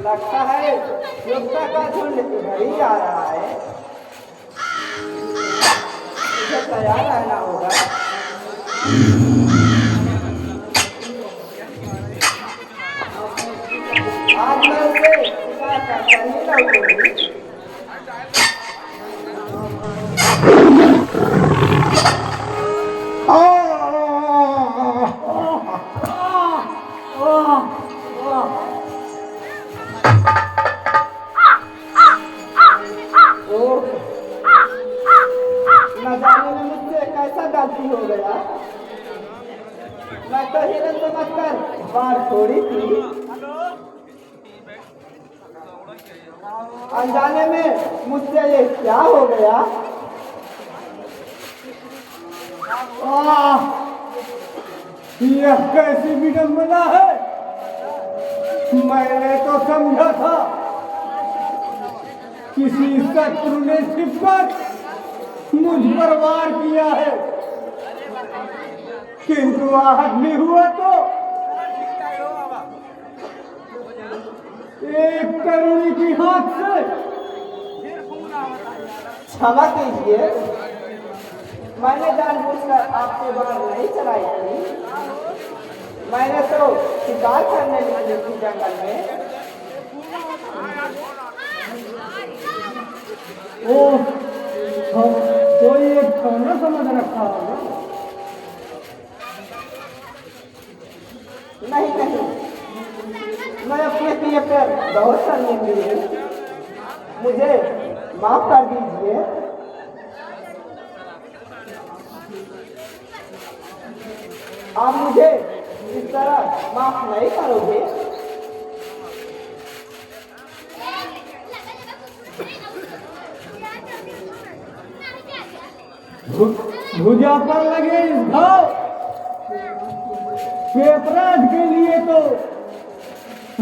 लगता है युक्ता का झुंड इधर ही आ रहा है। मुझे तैयार रहना होगा। आज मैं उसे शिकार करता ही लौटूंगी। न जाने में मुझसे कैसा गलती हो गया। मैं तो हिरन समझकर बाढ़ छोड़ी थी। अनजाने में मुझसे ये क्या हो गया। यह कैसी विडंबना है। मैंने तो समझा था किसी शत्रु ने छिपकर मुझ पर वार किया है, किंतु आहत भी हुआ तो एक करुणी की हाथ से। क्षमा कीजिए, मैंने जानबूझकर आपके बार नहीं चलाई थी। मैंने तो शिकार करने निकली थी जंगल में। ओह, कोई एक खाना समझ रखा होगा। नहीं नहीं, मैं अपने किए पर बहुत शर्मिंदी हूँ। मुझे माफ कर दीजिए। आप मुझे इस तरह माफ नहीं करोगे। भुजा पर लगे इस घाव के अपराध के लिए तो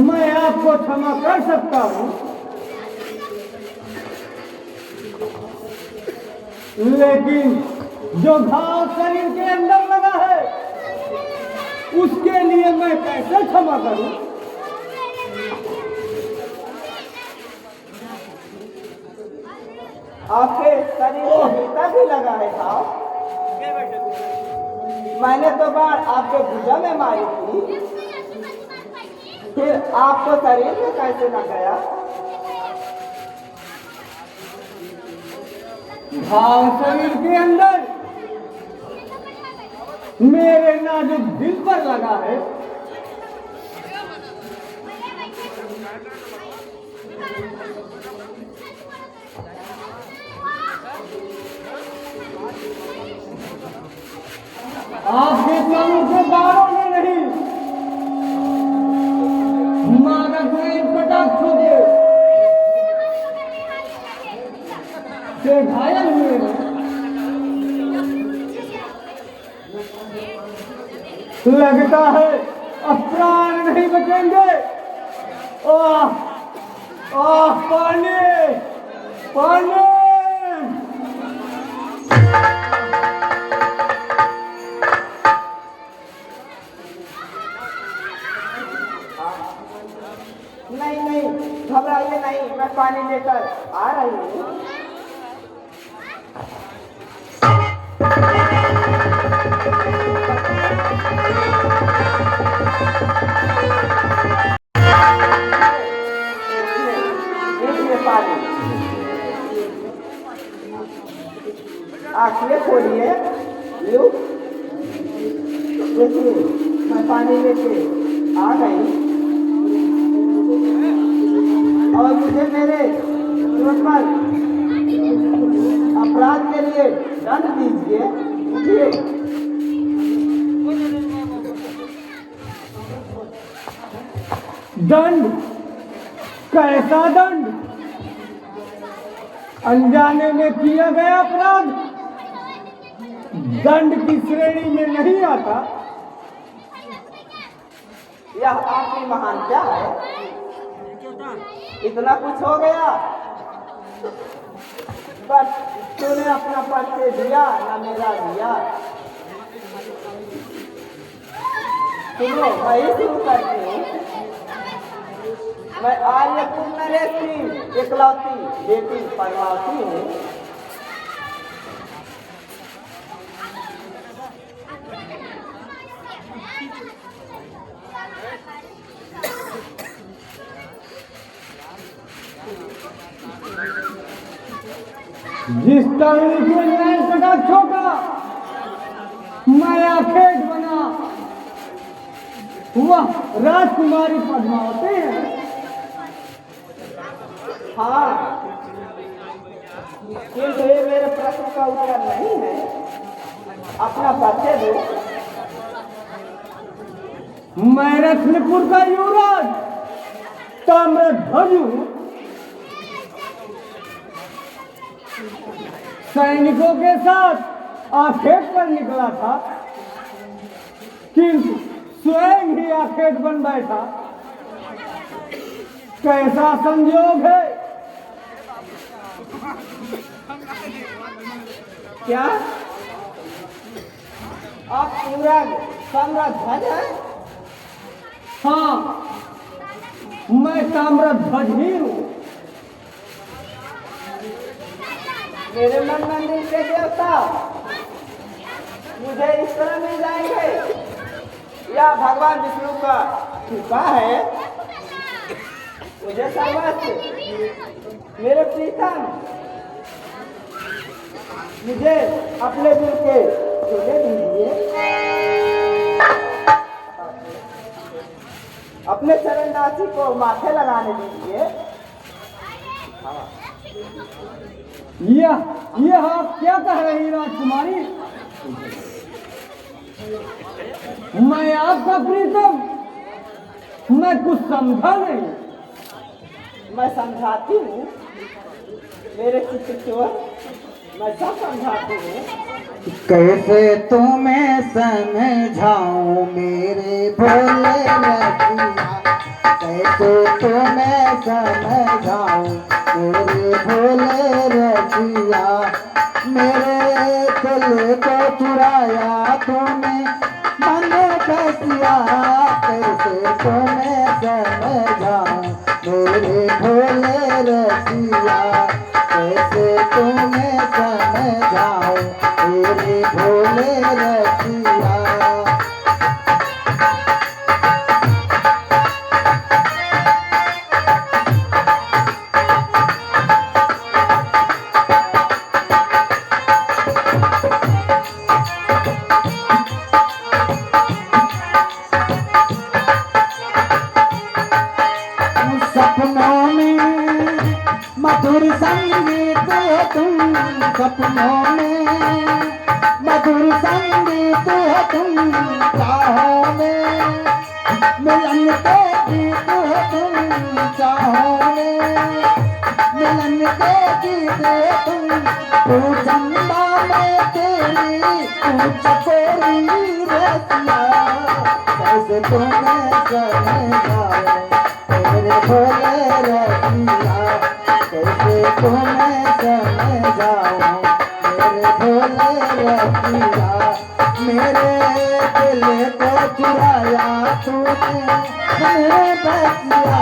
मैं आपको क्षमा कर सकता हूँ, लेकिन जो घाव शरीर के अंदर लगा है उसके लिए मैं कैसे क्षमा करूं। आपके शरीर में भीतर भी लगा है घाव। मैंने तो बार आपके भुजा में मारी थी, फिर आपको शरीर में कैसे लग गया। घाव शरीर के अंदर मेरे नाजुक दिल पर लगा है। आपके कानों के बारों में नहीं, मादक में कटाक्षों से घायल हुए हैं। लगता है अब प्राण नहीं बचेंगे। पानी पानी। नहीं नहीं, घबराइए नहीं, मैं पानी लेकर आ रही हूँ। आँखें खोलिए। देखिए, मैं पानी लेके आ गई और मुझे मेरे पर अपराध के लिए दंड दीजिए। दंड? कैसा दंड? अनजाने में किया गया अपराध दंड की श्रेणी में नहीं आता। यह आपकी महानता है। इतना कुछ हो गया, बस तूने अपना परिचय दिया ना मेरा दिया। सुनो, मैं ही शुरू करती हूँ। मैं आर्यपुर नरेश की इकलौती बेटी पद्मावती हूँ। जिस टहनी के नैन सका छोटा माया खेत बना, वह राजकुमारी पद्मावती है। हाँ, किंतु ये मेरे प्रश्न का उत्तर नहीं है। अपना परिचय दो। मैं रत्नपुर का युवराज ताम्रध्वज हूँ। सैनिकों के साथ आखेट पर निकला था, किंतु स्वयं ही आखेट बन बैठा। कैसा संयोग है। क्या आप पूरा ताम्रध्वज है? हाँ, मैं ताम्रध्वज ही हूँ। मेरे मन मंदिर के देवता मुझे इस तरह मिल जाएंगे या भगवान विष्णु का कृपा है? मुझे सर्वस्व मेरे प्रीतम मुझे अपने दिल के झूले दीजिए। अपने चरण नाची को माथे लगाने दीजिए। यह आप क्या कह रही राजकुमारी? मैं आपका प्रीतम, मैं कुछ समझा नहीं। मैं समझाती हूँ मेरे चित्तचोर, मैं सब समझाती हूँ। कैसे तुम्हें समझाऊं मेरे भोले रसिया, कैसे तुम्हें समझाऊं मेरे भोले रसिया। मेरे दिल को चुराया तूने मन बसिया, कैसे तुम्हें समझाऊं मेरे भोले रसिया, कैसे तुम्हें समझाऊं मेरे भोले रसिया। सपनों में मधुर संगीत है तुम, सपनों में मधुर संगीत है तुम, चाहों में मिलन के गीत है तुम, चाहों में मिलन के गीत है तुम। तू चंदा में तेरी तू चकोरी रसिया, कैसे तुम्हें समझाऊं मेरे भोले रसिया, कैसे तुम्हें समझाऊं मेरे भोले रसिया। मेरे दिल को चुराया तूने मेरे बसिया,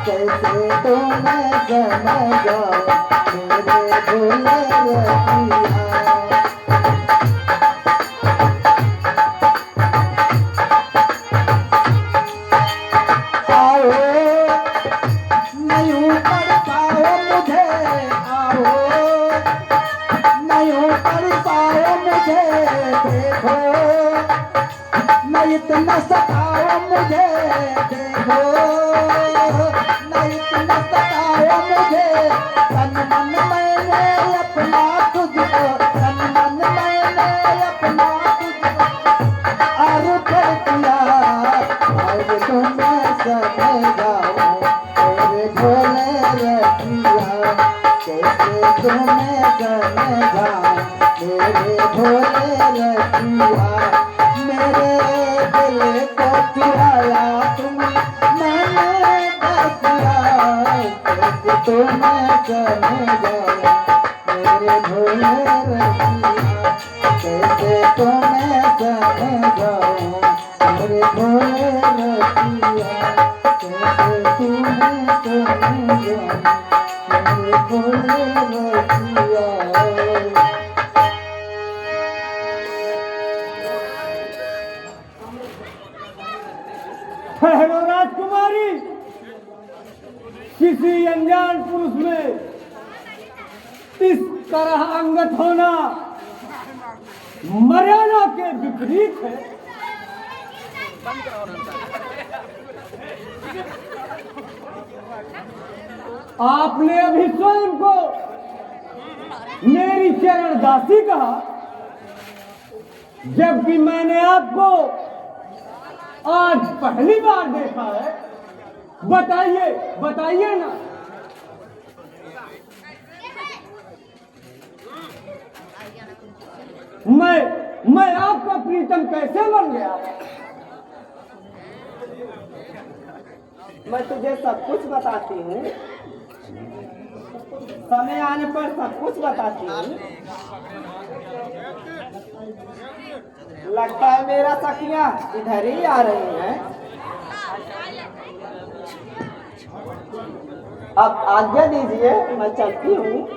कैसे तुम्हें समझाऊं मेरे भोले रसिया। इतना सताओ मुझे देखो, नहीं इतना सताओ मुझे। तन मन मैंने अपना तुझको, तन मन मैंने अपना तुझको अर्पण किया। आज तुम्हें समझाऊं मेरे भोले रसिया, कैसे तुम्हें समझाऊं मेरे भोले रसिया। मेरे दिल को चुराया तुम मैंने बसिया, कैसे तुम्हें समझाऊं मेरे भोले रसिया कैसे तुम्हें समझाऊं मेरे भोले रसिया कैसे तुम्हें समझाऊं मेरे भोले रसिया। ठहरो राजकुमारी, किसी अनजान पुरुष में इस तरह अंगत होना मर्यादा के विपरीत है। आपने अभी स्वयं को मेरी चरण दासी कहा, जबकि मैंने आपको आज पहली बार देखा है। बताइए बताइए ना, मैं आपका प्रीतम कैसे बन गया? मैं तुझे सब कुछ बताती हूँ, समय आने पर सब कुछ बताती हूँ। लगता है मेरा सखियाँ इधर ही आ रही हैं। अब आज्ञा दीजिए, मैं चलती हूँ।